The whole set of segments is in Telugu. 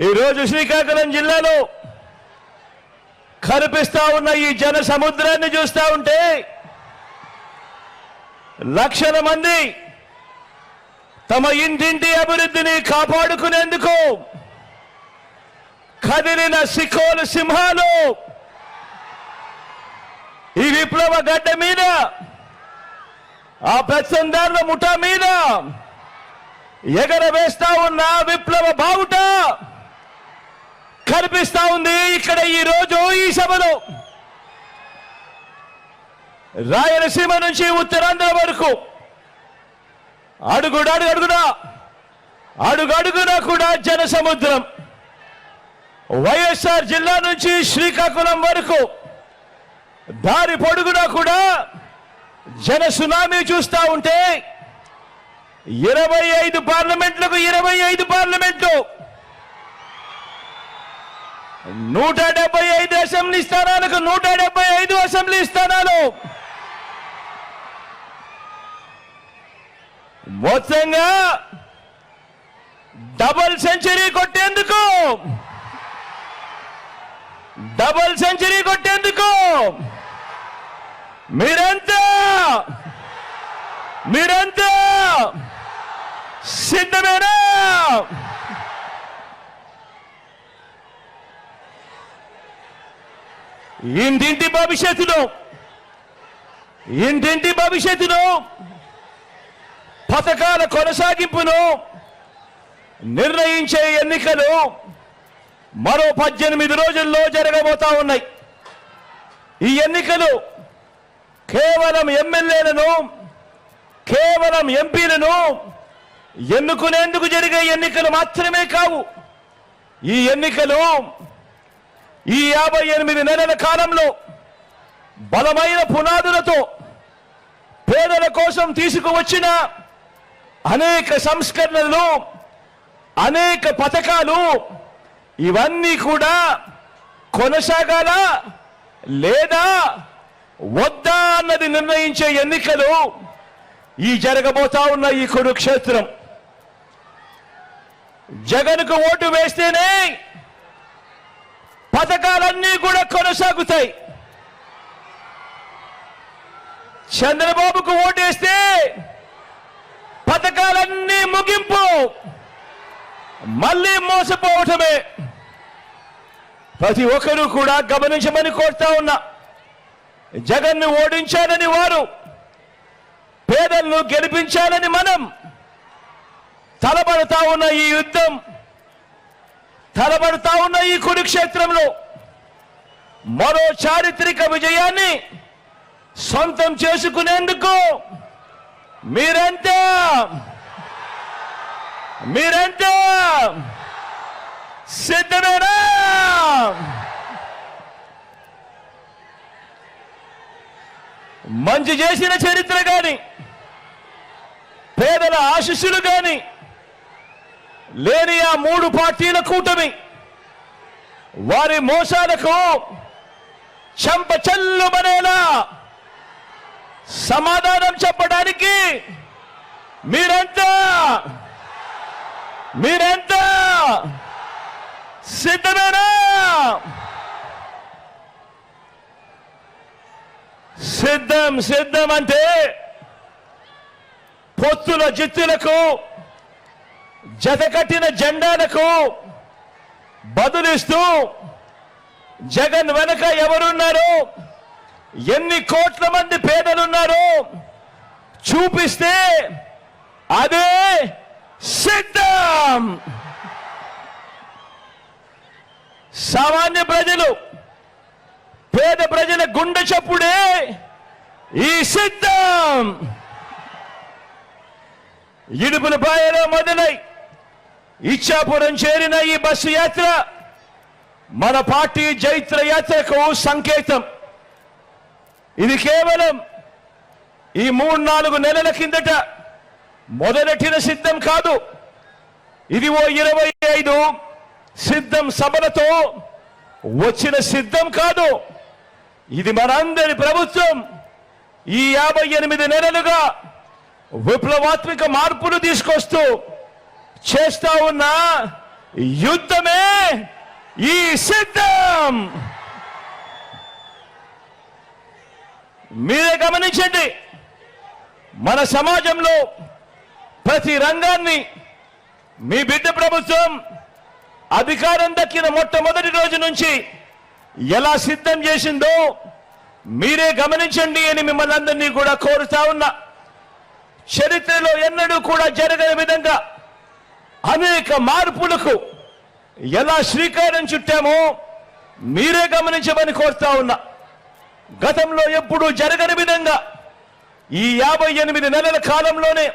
ఈరోజు శ్రీకాకుళం జిల్లాలో కనిపిస్తా ఉన్న ఈ జన సముద్రాన్ని చూస్తా ఉంటే లక్షల మంది తమ ఇంటింటి అభివృద్ధిని కాపాడుకునేందుకు కదిలిన సికోలు సింహాలు ఈ విప్లవ గడ్డ మీద ఆ పెత్తందారుల ముఠా మీద ఎగరవేస్తా ఉన్న విప్లవ బావుట కనిపిస్తా ఉంది ఇక్కడ ఈ రోజు ఈ సభలో. రాయలసీమ నుంచి ఉత్తరాంధ్ర వరకు అడుగడుగునా కూడా జన సముద్రం. వైఎస్ఆర్ జిల్లా నుంచి శ్రీకాకుళం వరకు దారి పొడుగునా కూడా జన సునామీ చూస్తా ఉంటే 25 పార్లమెంట్లకు 25 పార్లమెంట్లు, 175 అసెంబ్లీ స్థానాలకు 175 అసెంబ్లీ స్థానాలు, మొత్తంగా డబుల్ సెంచరీ కొట్టేందుకు మీరంతా సిద్ధమేనా? ఇంటింటి భవిష్యత్తును పథకాల కొనసాగింపును నిర్ణయించే ఎన్నికలు మరో 18 రోజుల్లో జరగబోతా ఉన్నాయి. ఈ ఎన్నికలు కేవలం ఎమ్మెల్యేలను, కేవలం ఎంపీలను ఎన్నుకునేందుకు జరిగే ఎన్నికలు మాత్రమే కావు. ఈ ఎన్నికలు ఈ 58 నెలల కాలంలో బలమైన పునాదులతో పేదల కోసం తీసుకువచ్చిన అనేక సంస్కరణలు, అనేక పథకాలు ఇవన్నీ కూడా కొనసాగాల లేదా వద్దా అన్నది నిర్ణయించే ఎన్నికలు ఈ జరగబోతా ఉన్న ఈ కురుక్షేత్రం. జగన్కు ఓటు వేస్తేనే పథకాలన్నీ కూడా కొనసాగుతాయి. చంద్రబాబుకు ఓటేస్తే పథకాలన్నీ ముగింపు, మళ్ళీ మోసపోవటమే. ప్రతి ఒక్కరూ కూడా గమనించమని కోరుతా ఉన్నా. జగన్ను ఓడించాలని వారు, పేదలను గెలిపించాలని మనం తలబడతా ఉన్న ఈ యుద్ధం, తలబడతా ఉన్న ఈ కురుక్షేత్రంలో మరో చారిత్రక విజయాన్ని సొంతం చేసుకునేందుకు మీరంతా సిద్ధమేనా? మంచి చేసిన చరిత్ర గాని, పేదల ఆశీస్సులు గాని లేని ఆ 3 పార్టీల కూటమి వారి మోసాలకు చెంపచెల్లుమనేలా సమాధానం చెప్పడానికి మీరంతా సిద్ధమేనా? సిద్ధం అంటే పొత్తుల జిత్తులకు, జతకట్టిన జెండాలకు బదులిస్తూ జగన్ వెనక ఎవరున్నారు, ఎన్ని కోట్ల మంది పేదలున్నారో చూపిస్తే అదే సిద్ధం. సామాన్య ప్రజలు, పేద ప్రజల గుండె చప్పుడే ఈ సిద్ధం. ఇడుపులపాయలో మొదలై ఇచ్చాపురం చేరిన ఈ బస్సు యాత్ర మన పార్టీ జైత్ర యాత్రకు సంకేతం. ఇది కేవలం ఈ 3-4 నెలల కిందట మొదలెట్టిన సిద్ధం కాదు. ఇది ఓ 25 సిద్ధం సభలతో వచ్చిన సిద్ధం కాదు. ఇది మనందరి ప్రభుత్వం ఈ 58 నెలలుగా విప్లవాత్మక మార్పులు తీసుకొస్తూ చేస్తా ఉన్న యుద్ధమే ఈ సిద్ధం. మీరే గమనించండి, మన సమాజంలో ప్రతి రంగాన్ని మీ బిడ్డ ప్రభుత్వం అధికారం దక్కిన మొట్టమొదటి రోజు నుంచి ఎలా సిద్ధం చేసిందో మీరే గమనించండి అని మిమ్మల్ని అందరినీ కూడా కోరుతా ఉన్నా. చరిత్రలో ఎన్నడూ కూడా జరగని విధంగా అనేక మార్పులకు ఎలా శ్రీకారం చుట్టామో మీరే గమనించమని కోరుతా ఉన్నా. గతంలో ఎప్పుడూ జరగని విధంగా ఈ 58 నెలల కాలంలోనే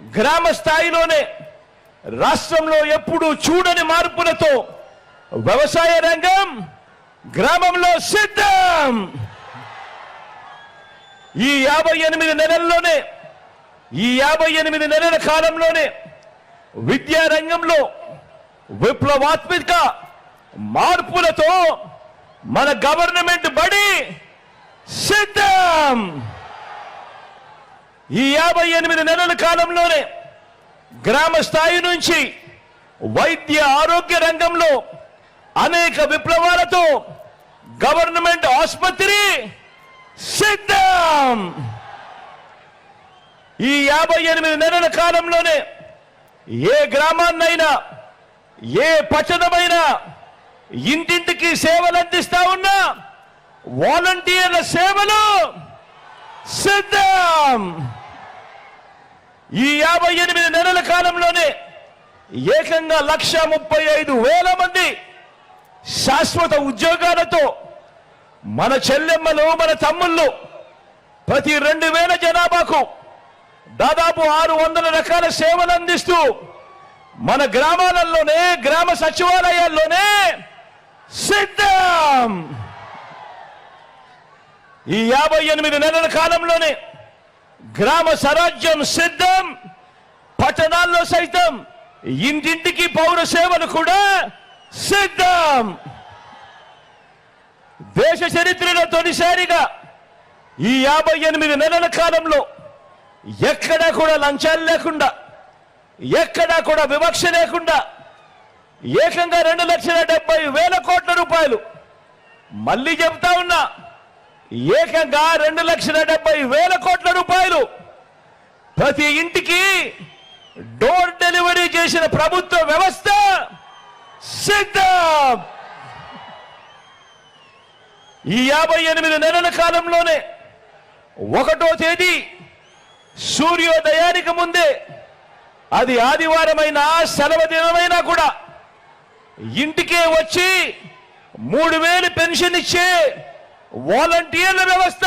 గ్రామ స్థాయిలోనే రాష్ట్రంలో ఎప్పుడూ చూడని మార్పులతో వ్యవసాయ రంగం గ్రామంలో సిద్ధం. ఈ 58 నెలల్లోనే, ఈ 58 నెలల కాలంలోనే విద్యా రంగంలో విప్లవాత్మక మార్పులతో మన గవర్నమెంట్ బడి సిద్ధం. ఈ 58 నెలల కాలంలోనే గ్రామ స్థాయి నుంచి వైద్య ఆరోగ్య రంగంలో అనేక విప్లవాలతో గవర్నమెంట్ ఆసుపత్రి సిద్ధం. ఈ 58 నెలల కాలంలోనే ఏ గ్రామాన్నైనా, ఏ పట్టణమైనా ఇంటింటికి సేవలు అందిస్తా ఉన్నా వాలంటీర్ల సేవలు సిద్ధం. ఈ 58 నెలల కాలంలోనే ఏకంగా 1,35,000 మంది శాశ్వత ఉద్యోగాలతో మన చెల్లెమ్మలు, మన తమ్ముళ్ళు ప్రతి 2,000 జనాభాకు దాదాపు 600 రకాల సేవలు అందిస్తూ మన గ్రామాలలోనే, గ్రామ సచివాలయాల్లోనే సిద్ధం. ఈ 58 నెలల కాలంలోనే గ్రామ స్వరాజ్యం సిద్ధం. పట్టణాల్లో సైతం ఇంటింటికి పౌర సేవలు కూడా సిద్ధం. దేశ చరిత్రలో తొలిసారిగా ఈ 58 నెలల కాలంలో ఎక్కడా కూడా లంచాలు లేకుండా, ఎక్కడా కూడా వివక్ష లేకుండా ఏకంగా 2,70,000 కోట్ల రూపాయలు, మళ్ళీ చెప్తా ఉన్నా, ఏకంగా 2,70,000 కోట్ల రూపాయలు ప్రతి ఇంటికి డోర్ డెలివరీ చేసిన ప్రభుత్వ వ్యవస్థ సిద్ధం. ఈ 58 నెలల కాలంలోనే 1వ తేదీ సూర్యోదయానికి ముందే, అది ఆదివారమైనా సెలవు దినమైనా కూడా ఇంటికే వచ్చి 3,000 పెన్షన్ ఇచ్చే వాలంటీర్ల వ్యవస్థ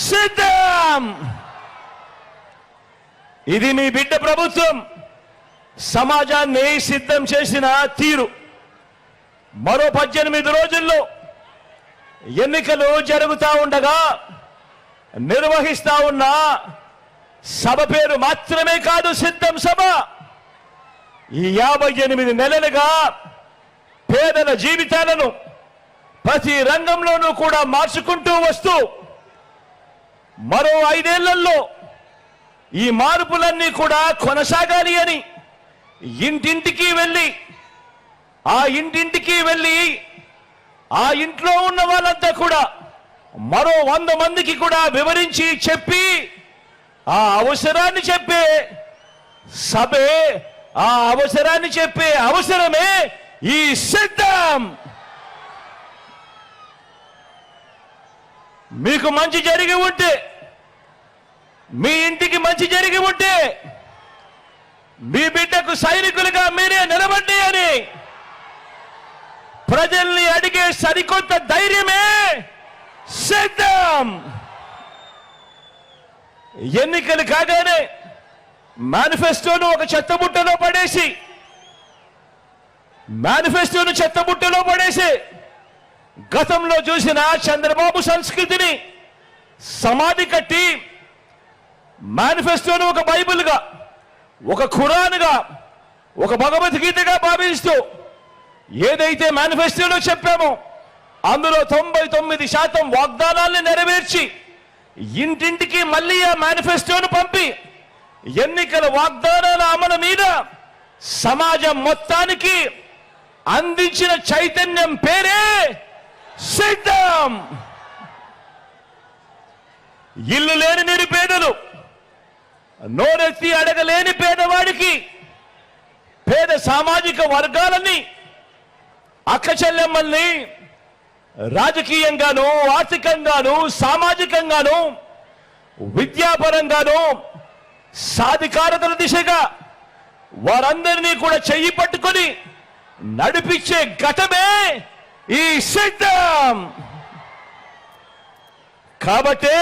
సిద్ధం. ఇది మీ బిడ్డ ప్రభుత్వం సమాజాన్ని సిద్ధం చేసిన తీరు. మరో 18 రోజుల్లో ఎన్నికలు జరుగుతా ఉండగా నిర్వహిస్తా ఉన్న సభ పేరు మాత్రమే కాదు సిద్ధం సభ. ఈ 58 నెలలుగా పేదల జీవితాలను ప్రతి రంగంలోనూ కూడా మార్చుకుంటూ వస్తూ మరో 5 ఏళ్లలో ఈ మార్పులన్నీ కూడా కొనసాగాలి అని ఇంటింటికి వెళ్ళి ఆ ఇంట్లో ఉన్న వాళ్ళంతా కూడా మరో 100 మందికి కూడా వివరించి చెప్పి ఆ అవసరాన్ని చెప్పే సభే, ఆ అవసరాన్ని చెప్పే అవసరమే ఈ సిద్ధం. మీకు మంచి జరిగి ఉంటే, మీ ఇంటికి మంచి జరిగి ఉంటే మీ బిడ్డకు సైనికులుగా మీరే నిలబడి అని ప్రజల్ని అడిగే సరికొత్త ధైర్యమే సిద్ధం. ఎన్నికలు కాగానే మేనిఫెస్టోను ఒక చెత్తబుట్టలో పడేసి గతంలో చూసిన చంద్రబాబు సంస్కృతిని సమాధి కట్టి మేనిఫెస్టోను ఒక బైబిల్గా, ఒక ఖురాన్గా, ఒక భగవద్గీతగా భావిస్తూ ఏదైతే మేనిఫెస్టోలో చెప్పామో అందులో 99% వాగ్దానాల్ని నెరవేర్చి ఇంటింటికి మళ్ళీ ఆ మేనిఫెస్టోను పంపి ఎన్నికల వాగ్దానాల అమలు మీద సమాజం మొత్తానికి అందించిన చైతన్యం పేరే సిద్ధం. ఇల్లు లేని నిరుపేదలు, నోరెత్తి అడగలేని పేదవాడికి, పేద సామాజిక వర్గాలని, అక్క చెల్లెమ్మల్ని రాజకీయంగాను, ఆర్థికంగాను, సామాజికంగాను, విద్యాపరంగాను సాధికారతల దిశగా వారందరినీ కూడా చెయ్యి పట్టుకొని నడిపించే ఘటమే ఈ సిద్ధం. కాబట్టే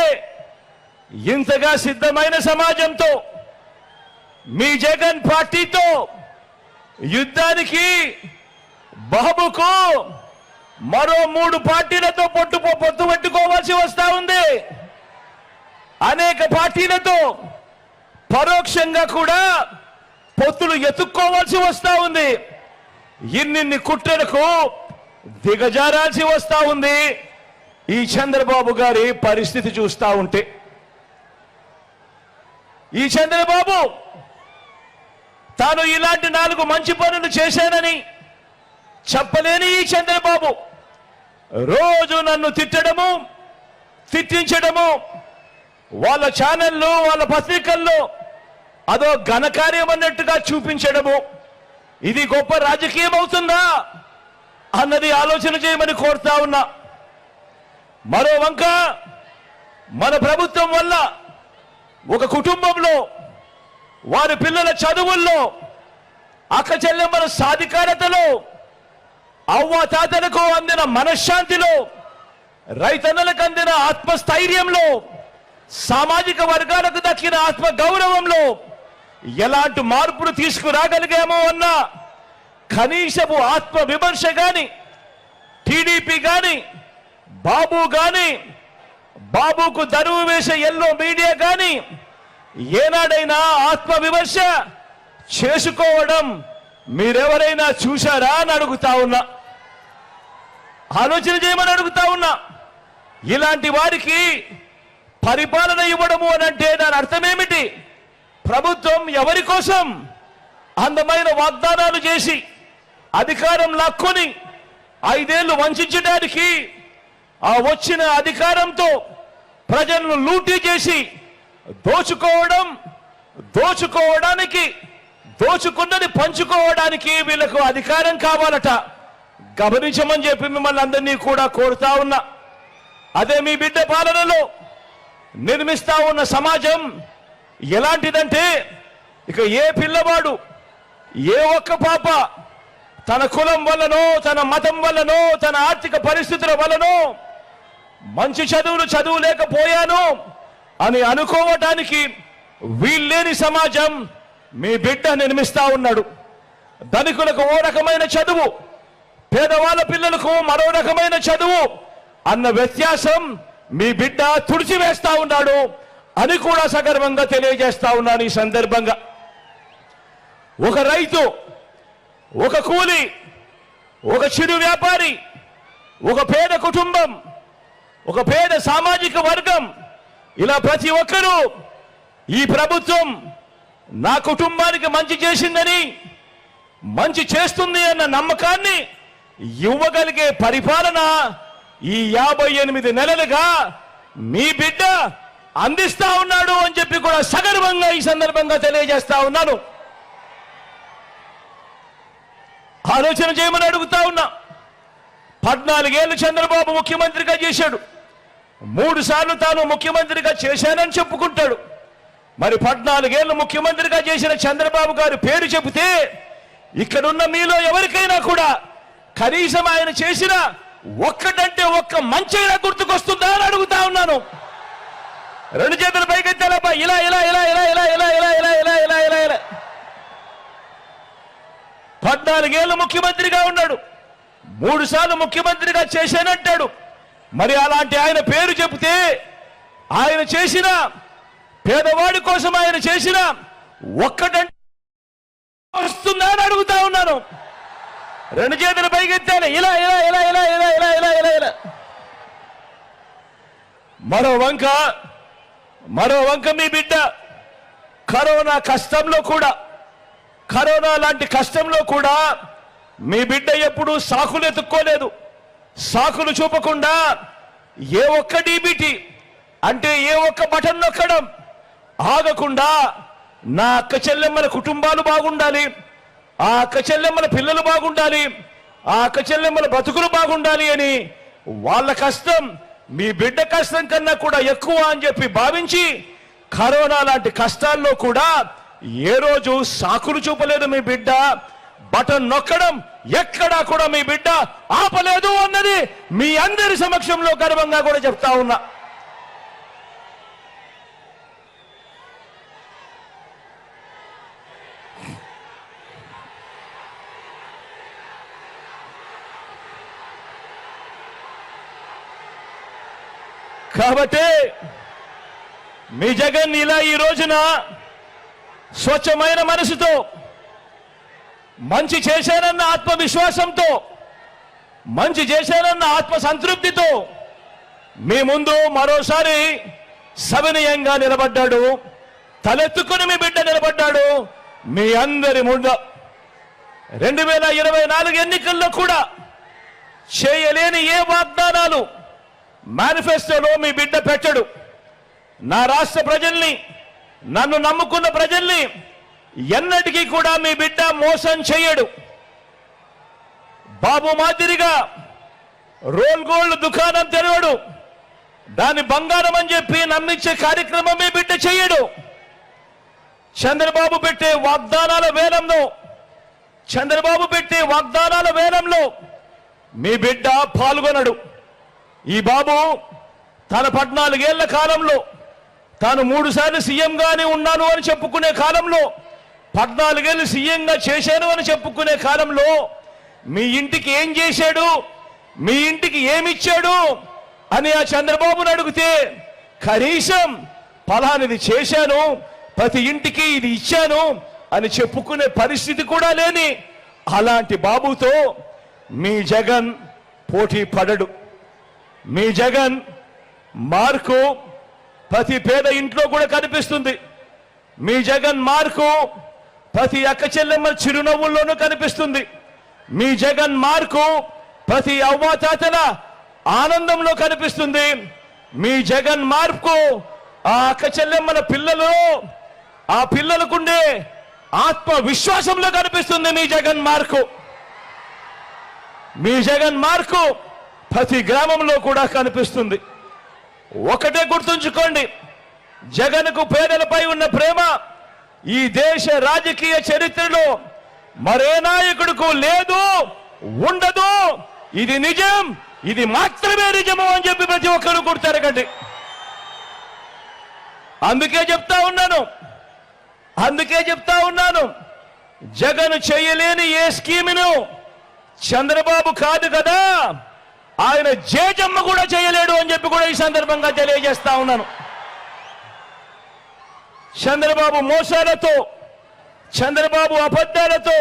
ఇంతగా సిద్ధమైన సమాజంతో మీ జగన్ పార్టీతో యుద్ధానికి బాబుకు మరో 3 పార్టీలతో పొత్తు పెట్టుకోవాల్సి వస్తా ఉంది. అనేక పార్టీలతో పరోక్షంగా కూడా పొత్తులు ఎత్తుక్కోవాల్సి వస్తా ఉంది. ఇన్నిన్ని కుట్రలకు దిగజారాల్సి వస్తా ఉంది. ఈ చంద్రబాబు గారి పరిస్థితి చూస్తా ఉంటే, ఈ చంద్రబాబు తాను ఇలాంటి 4 మంచి పనులు చేశానని చెప్పలేని ఈ చంద్రబాబు రోజు నన్ను తిట్టడము, తిట్టించడము, వాళ్ళ ఛానళ్ళు, వాళ్ళ పత్రికల్లో అదో ఘనకార్యం అన్నట్టుగా చూపించడము, ఇది గొప్ప రాజకీయం అవుతుందా అన్నది ఆలోచన చేయమని కోరుతా ఉన్నా. మరో వంక మన ప్రభుత్వం వల్ల ఒక కుటుంబంలో వారి పిల్లల చదువుల్లో, అక్క చెల్లెమ్మల సాధికారతలో, అవ్వ తాతలకు అందిన మనశ్శాంతిలో, రైతన్నలకు అందిన ఆత్మస్థైర్యంలో, సామాజిక వర్గాలకు దక్కిన ఆత్మ గౌరవంలో ఎలాంటి మార్పులు తీసుకురాగలిగామో అన్న కనీసపు ఆత్మ విమర్శ గాని, టీడీపీ గాని, బాబు గాని, బాబుకు దరువు వేసే ఎల్లో మీడియా గాని ఏనాడైనా ఆత్మ విమర్శ చేసుకోవడం మీరెవరైనా చూశారా అని అడుగుతా ఉన్నా. ఆలోచన చేయమని అడుగుతా ఉన్నా. ఇలాంటి వారికి పరిపాలన ఇవ్వడము అని అంటే దాని అర్థమేమిటి? ప్రభుత్వం ఎవరి కోసం? అందమైన వాగ్దానాలు చేసి అధికారం లాక్కొని 5 ఏళ్లు వంచడానికి, ఆ వచ్చిన అధికారంతో ప్రజలను లూటీ చేసి దోచుకోవడానికి, దోచుకున్నది పంచుకోవడానికి వీళ్లకు అధికారం కావాలట. గమనించమని చెప్పి మిమ్మల్ని అందరినీ కూడా కోరుతా ఉన్నా. అదే మీ బిడ్డ పాలనలో నిర్మిస్తా ఉన్న సమాజం ఎలాంటిదంటే, ఇక ఏ పిల్లవాడు, ఏ ఒక్క పాప తన కులం వల్లనో, తన మతం వల్లనో, తన ఆర్థిక పరిస్థితుల వల్లనో మంచి చదువులేకపోయాను అని అనుకోవటానికి వీల్లేని సమాజం మీ బిడ్డ నిర్మిస్తా ఉన్నాడు. ధనికులకు ఓ రకమైన చదువు, పేదవాళ్ళ పిల్లలకు మరో రకమైన చదువు అన్న వ్యత్యాసం మీ బిడ్డ తుడిచివేస్తా ఉన్నాడు అని కూడా సగర్వంగా తెలియజేస్తా ఉన్నాను. ఈ సందర్భంగా ఒక రైతు, ఒక కూలి, ఒక చిరు వ్యాపారి, ఒక పేద కుటుంబం, ఒక పేద సామాజిక వర్గం, ఇలా ప్రతి ఒక్కరూ ఈ ప్రభుత్వం నా కుటుంబానికి మంచి చేసిందని, మంచి చేస్తుంది అన్న నమ్మకాన్ని ఇవ్వగలిగే పరిపాలన ఈ 58 నెలలుగా మీ బిడ్డ అందిస్తా ఉన్నాడు అని చెప్పి కూడా సగర్వంగా ఈ సందర్భంగా తెలియజేస్తా ఉన్నాను. ఆలోచన చేయమని అడుగుతా ఉన్నా. 14 ఏళ్లు చంద్రబాబు ముఖ్యమంత్రిగా చేశాడు. 3 సార్లు తాను ముఖ్యమంత్రిగా చేశానని చెప్పుకుంటాడు. మరి 14 ఏళ్లు ముఖ్యమంత్రిగా చేసిన చంద్రబాబు గారి పేరు చెబితే ఇక్కడున్న మీలో ఎవరికైనా కూడా కనీసం ఆయన చేసిన ఒక్కటంటే ఒక్క మంచైనా గుర్తుకొస్తుందా అని అడుగుతా ఉన్నాను. 2 చేతులు పైకెత్తాలబ్బా, ఇలా ఇలా ఇలా ఇలా ఇలా ఇలా ఇలా ఇలా ఇలా ఇలా ఇలా ఇలా 14 ఏళ్లు ముఖ్యమంత్రిగా ఉన్నాడు. 3 సార్లు ముఖ్యమంత్రిగా చేశానంటాడు. మరి అలాంటి ఆయన పేరు చెబితే ఆయన చేసిన, పేదవాడి కోసం ఆయన చేసిన ఒక్కటంటే వస్తుందా అని అడుగుతా ఉన్నాను. 2 చేతులు పైకెత్తాలి, ఇలా ఇలా ఇలా ఇలా ఇలా ఇలా ఇలా ఇలా ఇలా. మరో వంక మీ బిడ్డ కరోనా కష్టంలో కూడా, కరోనా లాంటి కష్టంలో కూడా మీ బిడ్డ ఎప్పుడూ సాకులు ఎత్తుక్కోలేదు. సాకులు చూపకుండా ఏ ఒక్క డీబీటీ అంటే ఏ ఒక్క బటన్ నొక్కడం ఆగకుండా నా అక్క చెల్లెమ్మల కుటుంబాలు బాగుండాలి, ఆ అక్క చెల్లెమ్మల పిల్లలు బాగుండాలి, ఆ అక్క చెల్లెమ్మల బతుకులు బాగుండాలి అని వాళ్ళ కష్టం మీ బిడ్డ కష్టం కన్నా కూడా ఎక్కువ అని చెప్పి భావించి కరోనా లాంటి కష్టాల్లో కూడా ఏ రోజు సాకులు చూపలేదు మీ బిడ్డ. బటన్ నొక్కడం ఎక్కడా కూడా మీ బిడ్డ ఆపలేదు అన్నది మీ అందరి సమక్షంలో గర్వంగా కూడా చెప్తా ఉన్నా. కాబట్టి మీ జగన్ ఇలా ఈ రోజున స్వచ్ఛమైన మనసుతో మంచి చేశానన్న ఆత్మవిశ్వాసంతో మంచి చేశానన్న ఆత్మ సంతృప్తితో మీ ముందు మరోసారి సవినయంగా నిలబడ్డాడు. తలెత్తుకుని మీ బిడ్డ నిలబడ్డాడు మీ అందరి ముందు. 2024 ఎన్నికల్లో కూడా చేయలేని ఏ వాగ్దానాలు మేనిఫెస్టోలో మీ బిడ్డ పెట్టడు. నా రాష్ట్ర ప్రజల్ని, నన్ను నమ్ముకున్న ప్రజల్ని ఎన్నటికీ కూడా మీ బిడ్డ మోసం చేయడు. బాబు మాదిరిగా రోల్ గోల్డ్ దుకాణం తెరవడు. దాని బంగారం అని చెప్పి నమ్మించే కార్యక్రమం మీ బిడ్డ చేయడు. చంద్రబాబు పెట్టే వాగ్దానాల వేలంలో మీ బిడ్డ పాల్గొనడు. ఈ బాబు తన 14 ఏళ్ల కాలంలో తాను 3 సార్లు సీఎంగానే ఉన్నాను అని చెప్పుకునే కాలంలో 14 ఏళ్ళు సీఎంగా చేశాను అని చెప్పుకునే కాలంలో మీ ఇంటికి ఏం చేశాడు, మీ ఇంటికి ఏమిచ్చాడు అని ఆ చంద్రబాబును అడిగితే కనీసం ఫలానిది చేశాను, ప్రతి ఇంటికి ఇది ఇచ్చాను అని చెప్పుకునే పరిస్థితి కూడా లేని అలాంటి బాబుతో మీ జగన్ పోటీ పడడు. మీ జగన్ మార్కు ప్రతి పేద ఇంట్లో కూడా కనిపిస్తుంది. మీ జగన్ మార్కు ప్రతి అక్క చెల్లెమ్మ చిరునవ్వుల్లోనూ కనిపిస్తుంది. మీ జగన్ మార్కు ప్రతి అవ్వాతాతల ఆనందంలో కనిపిస్తుంది. మీ జగన్ మార్కు ఆ అక్క చెల్లెమ్మల పిల్లలు, ఆ పిల్లలకుండే ఆత్మవిశ్వాసంలో కనిపిస్తుంది. మీ జగన్ మార్కు, మీ జగన్ మార్కు ప్రతి గ్రామంలో కూడా కనిపిస్తుంది. ఒకటే గుర్తుంచుకోండి, జగన్కు పేదలపై ఉన్న ప్రేమ ఈ దేశ రాజకీయ చరిత్రలో మరే నాయకుడికి లేదు, ఉండదు. ఇది నిజం, ఇది మాత్రమే నిజము అని చెప్పి ప్రతి ఒక్కరు గుర్తెరగండి. అందుకే చెప్తా ఉన్నాను జగన్ చేయలేని ఏ స్కీమును చంద్రబాబు కాదు కదా, ఆయన జేజమ్మ కూడా చేయలేడు అని చెప్పి కూడా ఈ సందర్భంగా తెలియజేస్తా ఉన్నాను. చంద్రబాబు మోసాలతో, చంద్రబాబు అబద్ధాలతో,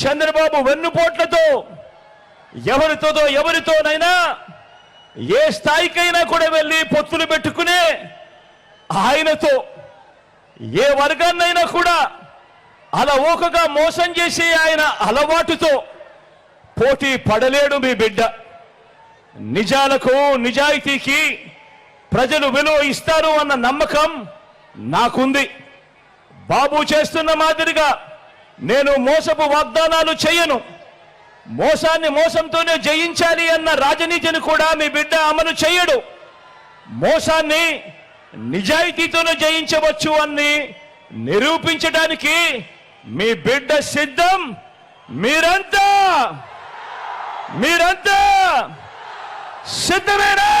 చంద్రబాబు వెన్నుపోట్లతో ఎవరితోనైనా ఏ స్థాయికైనా కూడా వెళ్ళి పొత్తులు పెట్టుకునే ఆయనతో ఏ వర్గాన్నైనా కూడా అలవోకగా మోసం చేసి ఆయన అలవాటుతో పోటీ పడలేడు మీ బిడ్డ. నిజాలకు, నిజాయితీకి ప్రజలు విలువ ఇస్తారు అన్న నమ్మకం నాకుంది. బాబు చేస్తున్న మాదిరిగా నేను మోసపు వాగ్దానాలు చేయను. మోసాన్ని మోసంతోనే జయించాలి అన్న రాజనీతిని కూడా మీ బిడ్డ అమలు చేయడు. మోసాన్ని నిజాయితీతోనే జయించవచ్చు అని నిరూపించడానికి మీ బిడ్డ సిద్ధం. మీరంతా సిద్ధమేనా?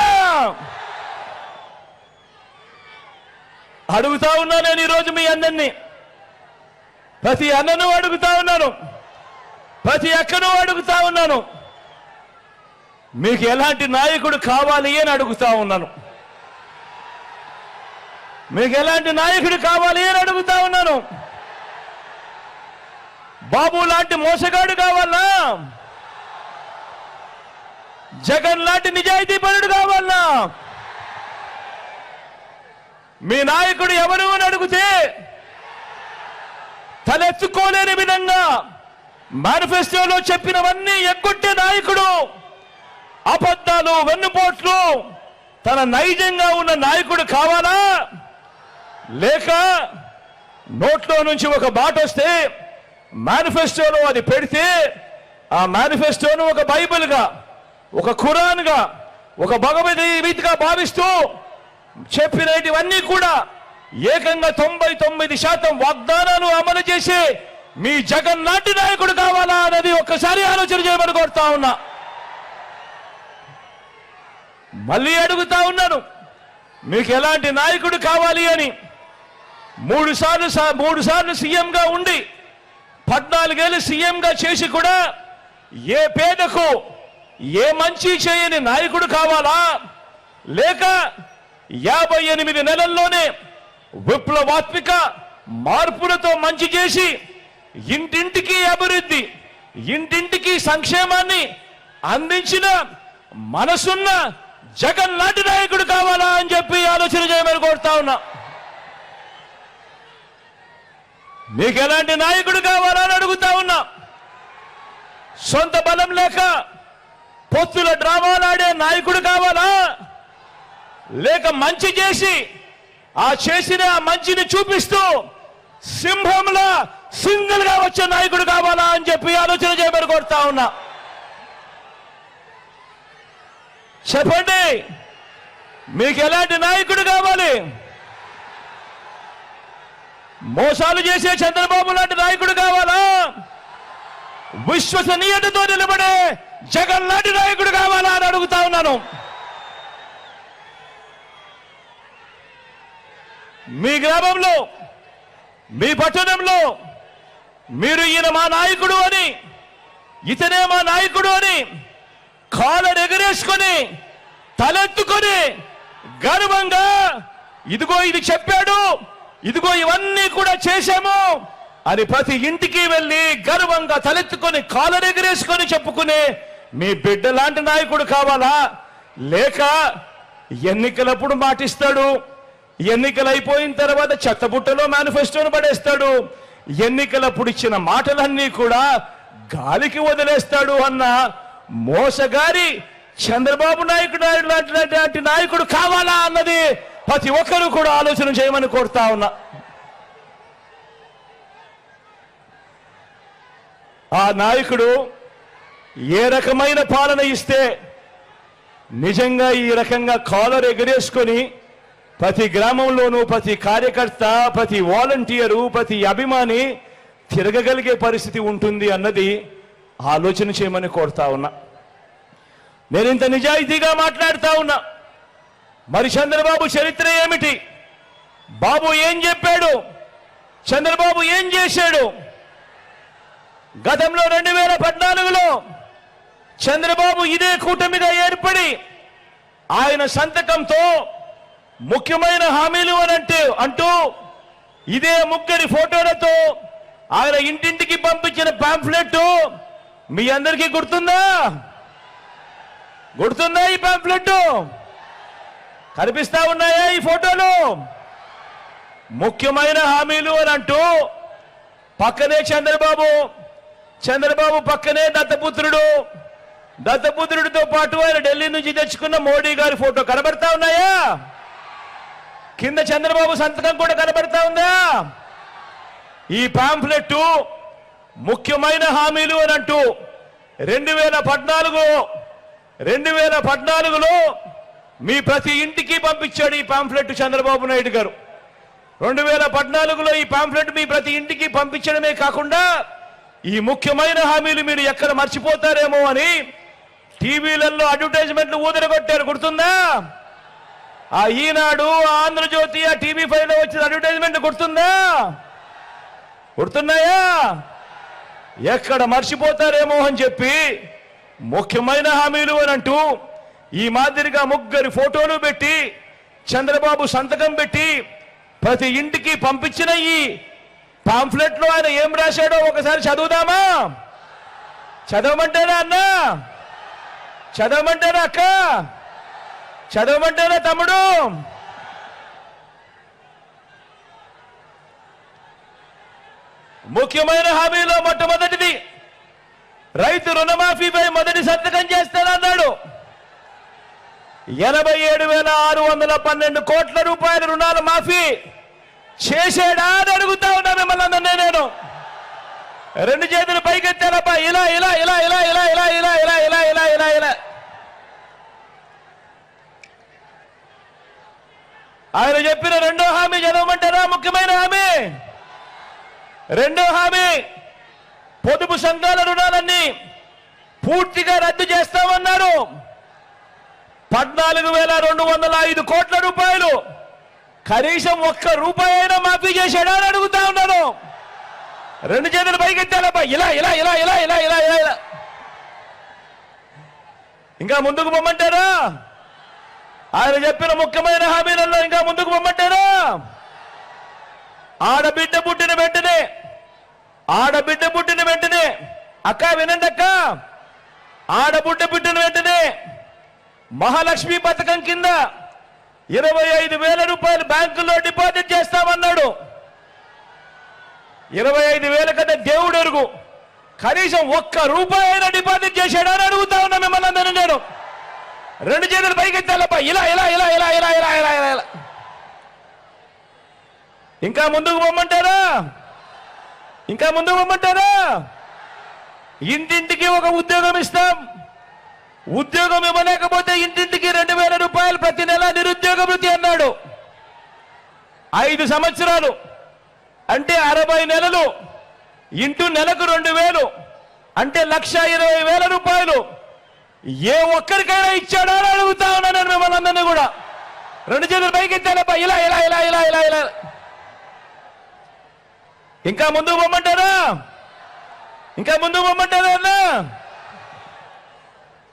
అడుగుతా ఉన్నా నేను ఈరోజు మీ అందరినీ, ప్రతి అన్నను అడుగుతా ఉన్నాను, ప్రతి అక్కను అడుగుతా ఉన్నాను, మీకు ఎలాంటి నాయకుడు కావాలి అని అడుగుతా ఉన్నాను. మీకు ఎలాంటి నాయకుడు కావాలి అని అడుగుతా ఉన్నాను. బాబు లాంటి మోసగాడు కావాలా? జగన్ లాంటి నిజాయితీ పరుడు కావాలా? మీ నాయకుడు ఎవరు అని అడిగితే తలెత్తి తలెత్తుకోలేని విధంగా మేనిఫెస్టోలో చెప్పినవన్నీ ఎగ్గొట్టే నాయకుడు, అబద్ధాలు వెన్నుపోట్లు తన నైజంగా ఉన్న నాయకుడు కావాలా? లేక నోట్లో నుంచి ఒక మాట వస్తే మేనిఫెస్టోలో అది పెడితే ఆ మేనిఫెస్టోను ఒక బైబిల్గా, ఒక ఖురాన్గా, ఒక భగవద్గీతగా భావిస్తూ చెప్పినవన్నీ కూడా ఏకంగా 99% వాగ్దానాలు అమలు చేసి మీ జగన్ లాంటి నాయకుడు కావాలా అనేది ఒక్కసారి ఆలోచన చేయమని కోరుతా ఉన్నా. మళ్ళీ అడుగుతా ఉన్నాను, మీకు ఎలాంటి నాయకుడు కావాలి అని. మూడు సార్లు సీఎంగా ఉండి 14 ఏళ్ళు సీఎంగా చేసి కూడా ఏ పేదకు ఏ మంచి చేయని నాయకుడు కావాలా? లేక 58 నెలల్లోనే విప్లవాత్మక మార్పులతో మంచి చేసి ఇంటింటికి అభివృద్ధి, ఇంటింటికి సంక్షేమాన్ని అందించిన మనసున్న జగన్ లాంటి నాయకుడు కావాలా అని చెప్పి ఆలోచన చేయమని కోరుతా ఉన్నా. మీకు ఎలాంటి నాయకుడు కావాలా అని అడుగుతా ఉన్నా. సొంత బలం లేక పొత్తుల డ్రామాలాడే నాయకుడు కావాలా? లేక మంచి చేసి ఆ చేసిన మంచిని చూపిస్తూ సింహంలా సింగిల్ గా వచ్చే నాయకుడు కావాలా అని చెప్పి ఆలోచన చేయమని కోరుతా ఉన్నా. చెప్పండి, మీకు ఎలాంటి నాయకుడు కావాలి? మోసాలు చేసే చంద్రబాబు లాంటి నాయకుడు కావాలా? విశ్వసనీయతతో నిలబడే జగన్ లాంటి నాయకుడు కావాలా అని అడుగుతా ఉన్నాను. మీ గ్రామంలో, మీ పట్టణంలో మీరు ఈయన మా నాయకుడు అని, ఇతనే మా నాయకుడు అని కాళ్ళను ఎగరేసుకొని తలెత్తుకొని గర్వంగా ఇదిగో ఇది చెప్పాడు, ఇదిగో ఇవన్నీ కూడా చేశాము అని ప్రతి ఇంటికి వెళ్ళి గర్వంగా తలెత్తుకొని కాళ్ళను ఎగరేసుకొని చెప్పుకునే మీ బిడ్డ లాంటి నాయకుడు కావాలా? లేక ఎన్నికలప్పుడు మాటిస్తాడు, ఎన్నికలు అయిపోయిన తర్వాత చెత్తబుట్టలో మేనిఫెస్టోను పడేస్తాడు, ఎన్నికలప్పుడు ఇచ్చిన మాటలన్నీ కూడా గాలికి వదిలేస్తాడు అన్న మోసగారి చంద్రబాబు నాయుడు లాంటి నాయకుడు కావాలా అన్నది ప్రతి ఒక్కరూ కూడా ఆలోచన చేయమని కోరుతా ఉన్నా. ఆ నాయకుడు ఏ రకమైన పాలన ఇస్తే నిజంగా ఈ రకంగా కాలర్ ఎగరేసుకొని ప్రతి గ్రామంలోనూ ప్రతి కార్యకర్త, ప్రతి వాలంటీరు, ప్రతి అభిమాని తిరగగలిగే పరిస్థితి ఉంటుంది అన్నది ఆలోచన చేయమని కోరుతా ఉన్నా. నేను ఇంత నిజాయితీగా మాట్లాడుతా ఉన్నా. మరి చంద్రబాబు చరిత్ర ఏమిటి? బాబు ఏం చెప్పాడు? చంద్రబాబు ఏం చేశాడు? గతంలో 2014లో చంద్రబాబు ఇదే కూటమిగా ఏర్పడి ఆయన సంతకంతో ముఖ్యమైన హామీలు అంటూ ఇదే ముగ్గురి ఫోటోలతో ఆయన ఇంటింటికి పంపించిన పాంఫ్లెట్ మీ అందరికీ గుర్తుందా? గుర్తుందా? ఈ పాంఫ్లెట్ కనిపిస్తా ఉన్నాయా ఈ ఫోటోలు? ముఖ్యమైన హామీలు అంటూ పక్కనే చంద్రబాబు పక్కనే దత్తపుత్రుడితో పాటు ఆయన ఢిల్లీ నుంచి తెచ్చుకున్న మోడీ గారి ఫోటో కనబడతా ఉన్నాయా? కింద చంద్రబాబు సంతకం కూడా కనబడతా ఉందా? ఈ పాంఫ్లెట్ ముఖ్యమైన హామీలు అంటూ 2014లో మీ ప్రతి ఇంటికి పంపించాడు ఈ పాంఫ్లెట్ చంద్రబాబు నాయుడు గారు. 2014లో ఈ పాంఫ్లెట్ మీ ప్రతి ఇంటికి పంపించడమే కాకుండా ఈ ముఖ్యమైన హామీలు మీరు ఎక్కడ మర్చిపోతారేమో అని టీవీలలో అడ్వర్టైజ్మెంట్లు ఊదరగొట్టారు. గుర్తుందా? ఆ ఈనాడు, ఆంధ్రజ్యోతి, ఆ TV5లో వచ్చిన అడ్వర్టైజ్మెంట్ గుర్తుందా? గుర్తున్నాయా? ఎక్కడ మర్చిపోతారేమో అని చెప్పి ముఖ్యమైన హామీలు అంటూ ఈ మాదిరిగా ముగ్గురి ఫోటోలు పెట్టి చంద్రబాబు సంతకం పెట్టి ప్రతి ఇంటికి పంపించిన ఈ పాంఫ్లెట్ లో ఆయన ఏం రాశాడో ఒకసారి చదువుదామా? చదవమంటారా అన్న? చదవమంటారా అక్క? చదవమంటారా తమ్ముడు? ముఖ్యమైన హామీలో మొట్టమొదటిది రైతు రుణమాఫీపై మొదటి సంతకం చేస్తానన్నాడు. 87,612 కోట్ల రూపాయల రుణాల మాఫీ చేశాడా అని అడుగుతా ఉన్నా మిమ్మల్ని అందరినీ నేను. రెండు చేతులు పైకెత్తారబ్బా, ఇలా ఇలా ఇలా ఇలా ఇలా ఇలా ఇలా ఇలా ఇలా ఇలా ఇలా ఇలా. ఆయన చెప్పిన రెండో హామీ చదవమంటారా? ముఖ్యమైన హామీ రెండో హామీ పొదుపు సంఘాల రుణాలన్నీ పూర్తిగా రద్దు చేస్తామన్నారు. 14,205 కోట్ల రూపాయలు కనీసం ఒక్క రూపాయి అయినా మాఫీ చేశాడా అని అడుగుతా ఉన్నాను. రెండు చేతులు పైకెత్తాలబ్బా, ఇలా ఇలా ఇలా ఇలా ఇలా ఇలా ఇలా ఇలా. ఇంకా ముందుకు పొమ్మంటారా? ఆయన చెప్పిన ముఖ్యమైన హామీలలో ఇంకా ముందుకు పొమ్మంటారా? ఆడబిడ్డ పుట్టిన వెంటనే అక్క వినండి అక్క, ఆడబిడ్డ పుట్టిన వెంటనే మహాలక్ష్మి పథకం కింద 25,000 రూపాయలు బ్యాంకుల్లో డిపాజిట్ చేస్తామన్నాడు. 25,000 కంటే దేవుడు ఎరుగు, కనీసం ఒక్క రూపాయి అయినా డిపాజిట్ చేశాడా అని అడుగుతా ఉన్నా మిమ్మల్ని అందరినీ నేను. రెండు చేతులు పైకెత్తాలబ్బా, ఇలా ఇలా ఇలా ఇలా ఇలా ఇలా ఇలా ఇలా ఇలా. ఇంకా ముందుకు పొమ్మంటారా? ఇంకా ముందుకు పొమ్మంటారా? ఇంటింటికి ఒక ఉద్యోగం ఇస్తాం. ఉద్యోగం ఇవ్వలేకపోతే ఇంటింటికి 2,000 రూపాయలు ప్రతి నెల నిరుద్యోగ వృత్తి అన్నాడు. 5 సంవత్సరాలు అంటే 60 నెలలు ఇంటూ నెలకు 2,000 అంటే 1,20,000 రూపాయలు ఏ ఒక్కరికైనా ఇచ్చాడా అని అడుగుతా ఉన్నా నేను మిమ్మల్ని అందరినీ కూడా. రెండు చేతులు పైకెత్తాలబ్బా, ఇలా ఇలా ఇలా ఇలా ఇలా ఇలా. ఇంకా ముందుకు పొమ్మంటారా? ఇంకా ముందుకు పొమ్మంటారా అన్నా?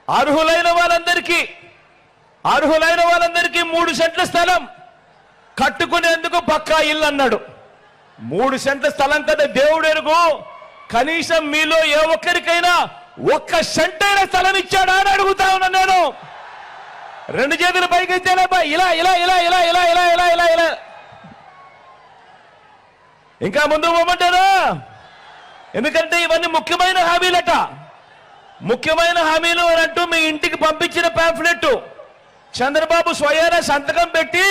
అర్హులైన వాళ్ళందరికీ 3 సెంట్ల స్థలం కట్టుకునేందుకు పక్కా ఇల్లు అన్నాడు. 3 సెంట్ల స్థలం కదా దేవుడు ఎరుగు, కనీసం మీలో ఏ ఒక్కరికైనా 1 సెంట్ అయిన స్థలం ఇచ్చాడా అని అడుగుతా ఉన్నా నేను. రెండు చేతులు పైకెత్తాలబ్బా, ఇలా ఇలా ఇలా ఇలా ఇలా ఇలా ఇలా ఇలా ఇలా. ఇంకా ముందుకు పోమంటారా? ఎందుకంటే ఇవన్నీ ముఖ్యమైన హామీలట. ముఖ్యమైన హామీలు అని అంటూ మీ ఇంటికి పంపించిన పాంఫ్లెట్ చంద్రబాబు స్వయాన సంతకం పెట్టి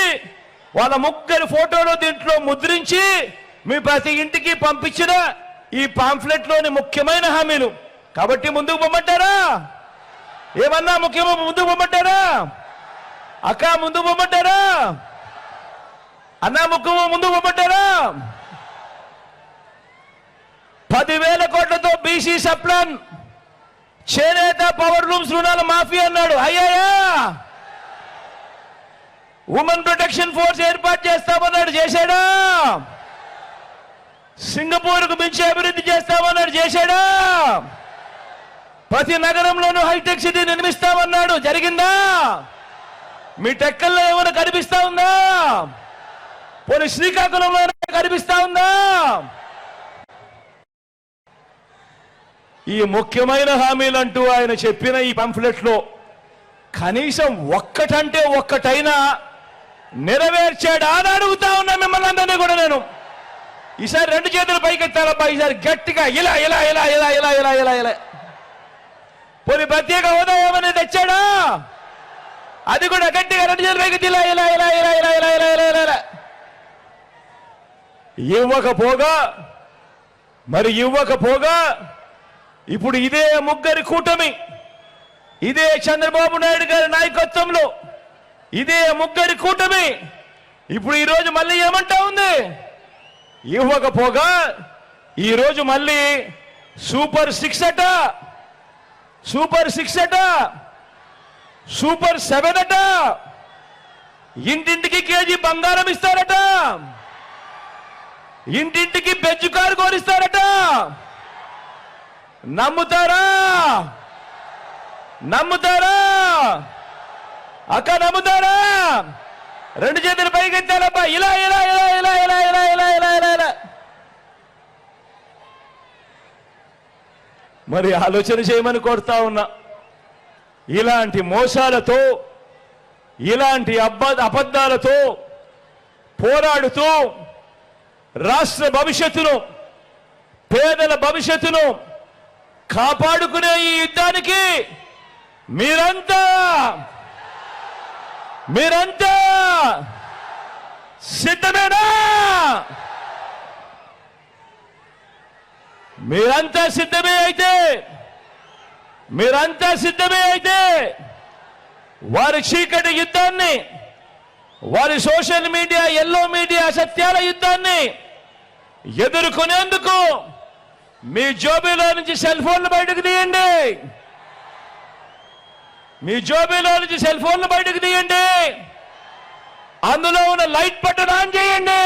వాళ్ళ ముగ్గురు ఫోటోలు దీంట్లో ముద్రించి మీ ప్రతి ఇంటికి పంపించిన ఈ పాంఫ్లెట్ లోని ముఖ్యమైన హామీలు. కాబట్టి ముందుకు పొమ్మంటారా? ఏమన్నా ముఖ్యమో ముందుకు పొమ్మంటారా? అక్క ముందుకు పొమ్మంటారా? అన్నా ముఖ్యమో ముందుకు పొమ్మంటారా? 10,000 కోట్లతో బీసీ సప్లాన్, చేనేత, పవర్ లూమ్స్ రుణాల మాఫీ అన్నాడు. అయ్యాయా? ఉమెన్ ప్రొటెక్షన్ ఫోర్స్ ఏర్పాటు చేస్తామన్నాడు, చేశాడా? సింగపూర్కు మించి అభివృద్ధి చేస్తామన్నాడు, చేశాడా? ప్రతి నగరంలోనూ హైటెక్ సిటీ నిర్మిస్తామన్నాడు, జరిగిందా? మీ టెక్కల్లో ఏమైనా కనిపిస్తా ఉందా? పోనీ శ్రీకాకుళంలో కనిపిస్తా ఉందా? ఈ ముఖ్యమైన హామీలంటూ ఆయన చెప్పిన ఈ పంఫ్లెట్ లో కనీసం ఒక్కటంటే ఒక్కటైనా నెరవేర్చాడా అని అడుగుతా ఉన్నా మిమ్మల్ని అందరినీ కూడా నేను. ఈసారి రెండు చేతులు పైకెత్తాలబ్బా, ఈసారి గట్టిగా ఇలా ఇలా ఇలా ఇలా ఇలా ఇలా ఇలా ఇలా. పోనీ ప్రత్యేక హోదా ఏమని తెచ్చాడా? అది కూడా గట్టిగా రెండు చేతులు పైకెత్తి ఇలా ఇలా ఇలా ఇలా ఇలా ఇలా ఇలా ఇలా ఇలా. ఇవ్వకపోగా ఇప్పుడు ఇదే ముగ్గురి కూటమి, ఇదే చంద్రబాబు నాయుడు గారి నాయకత్వంలో ఇదే ముగ్గురి కూటమి ఇప్పుడు ఈరోజు మళ్ళీ ఏమంటా ఉంది? ఇవ్వకపోగా ఈరోజు మళ్ళీ సూపర్ 6 అట, సూపర్ 6 అట, సూపర్ 7 అట, ఇంటింటికి కేజీ బంగారం ఇస్తారట, ఇంటింటికి బెంచ్ కారు కోరిస్తారట. నమ్ముతారా? నమ్ముతారా అక్క? నమ్ముతారా? రెండు చేతులు పైకెత్తారబ్బా, ఇలా ఇలా ఇలా ఇలా ఇలా ఇలా ఇలా ఇలా ఇలా ఇలా. మరి ఆలోచన చేయమని కోరుతా ఉన్నా. ఇలాంటి మోసాలతో, ఇలాంటి పేదల భవిష్యత్తును కాపాడుకునే ఈ యుద్ధానికి మీరంతా సిద్ధమేనా? మీరంతా సిద్ధమే అయితే వారి చీకటి యుద్ధాన్ని, వారి సోషల్ మీడియా, ఎల్లో మీడియా సత్యాల యుద్ధాన్ని ఎదుర్కొనేందుకు మీ జోబీలో నుంచి సెల్ ఫోన్లు బయటకు తీయండి. అందులో ఉన్న లైట్ బటన్ ఆన్ చేయండి.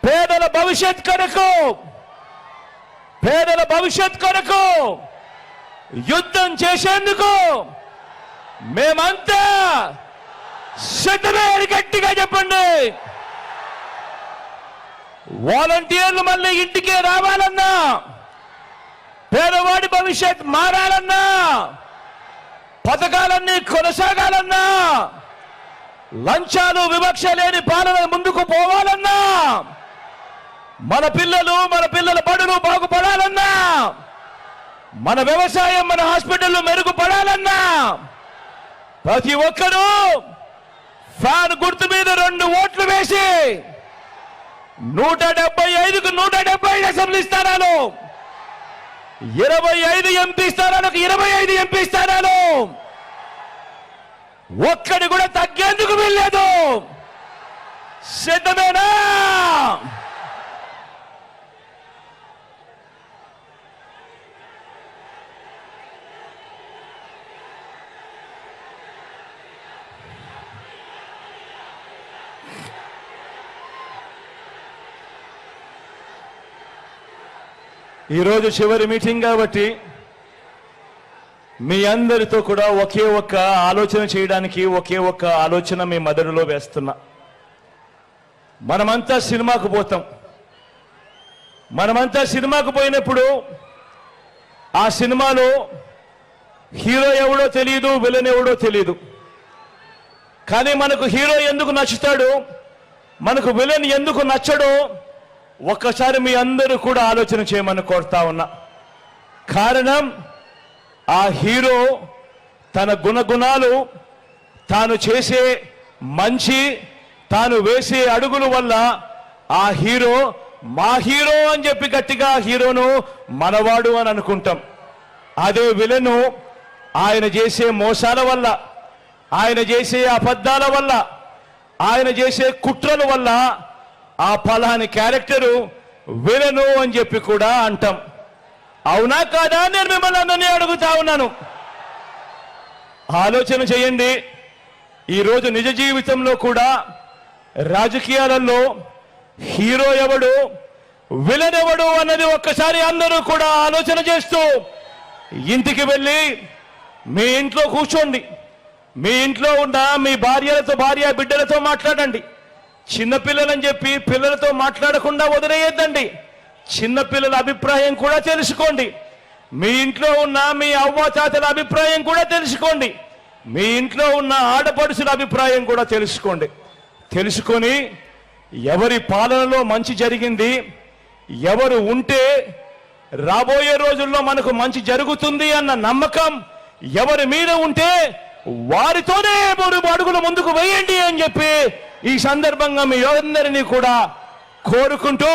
పేదల భవిష్యత్ కొరకు యుద్ధం చేసేందుకు మేమంతా సిద్ధమే అని గట్టిగా చెప్పండి. వాలంటీర్లు మళ్ళీ ఇంటికే రావాలన్నా, పేదవాడి భవిష్యత్ మారాలన్నా, పథకాలన్నీ కొనసాగాలన్నా, లంచాలు వివక్ష లేని పాలన ముందుకు పోవాలన్నా, మన పిల్లల బడులు బాగుపడాలన్నా, మన వ్యవసాయం, మన హాస్పిటల్ మెరుగుపడాలన్నా ప్రతి ఒక్కరూ ఫ్యాన్ గుర్తు మీద 2 ఓట్లు వేసి 175కు 175 అసెంబ్లీ స్థానాలు, 25 ఎంపీ స్థానాలకు 25 ఎంపీ స్థానాలు, ఒక్కడి కూడా తగ్గేందుకు వీల్లేదు. సిద్ధమేనా? ఈరోజు చివరి మీటింగ్ కాబట్టి మీ అందరితో కూడా ఒకే ఒక్క ఆలోచన చేయడానికి ఒకే ఒక్క ఆలోచన మీ మెదడులో వేస్తున్నా. మనమంతా సినిమాకు పోయినప్పుడు ఆ సినిమాలో హీరో ఎవడో తెలియదు, విలన్ ఎవడో తెలియదు. కానీ మనకు హీరో ఎందుకు నచ్చుతాడు, మనకు విలన్ ఎందుకు నచ్చడో ఒక్కసారి మీ అందరూ కూడా ఆలోచన చేయమని కోరుతా ఉన్నా. కారణం, ఆ హీరో తన గుణగుణాలు, తాను చేసే మంచి, తాను వేసే అడుగుల వల్ల ఆ హీరో మా హీరో అని చెప్పి గట్టిగా హీరోను మనవాడు అని అనుకుంటాం. అదే విలను ఆయన చేసే మోసాల వల్ల, ఆయన చేసే అబద్ధాల వల్ల, ఆయన చేసే కుట్రల వల్ల ఆ ఫలాని క్యారెక్టరు విలను అని చెప్పి కూడా అంటాం. అవునా కాదా? నేను మిమ్మల్ని అందరినీ అడుగుతా ఉన్నాను. ఆలోచన చేయండి. ఈరోజు నిజ జీవితంలో కూడా రాజకీయాలలో హీరో ఎవడు, విలన్ ఎవడు అన్నది ఒక్కసారి అందరూ కూడా ఆలోచన చేస్తూ ఇంటికి వెళ్ళి మీ ఇంట్లో కూర్చోండి. మీ ఇంట్లో ఉన్న మీ భార్య బిడ్డలతో మాట్లాడండి. చిన్నపిల్లలని చెప్పి పిల్లలతో మాట్లాడకుండా వదిలేయద్దండి. చిన్నపిల్లల అభిప్రాయం కూడా తెలుసుకోండి. మీ ఇంట్లో ఉన్న మీ అవ్వాతాతల అభిప్రాయం కూడా తెలుసుకోండి. మీ ఇంట్లో ఉన్న ఆడపడుచుల అభిప్రాయం కూడా తెలుసుకోండి. తెలుసుకొని ఎవరి పాలనలో మంచి జరిగింది, ఎవరు ఉంటే రాబోయే రోజుల్లో మనకు మంచి జరుగుతుంది అన్న నమ్మకం ఎవరి మీద ఉంటే వారితోనే 3 అడుగులు ముందుకు వేయండి అని చెప్పి ఈ సందర్భంగా మీ అందరినీ కూడా కోరుకుంటూ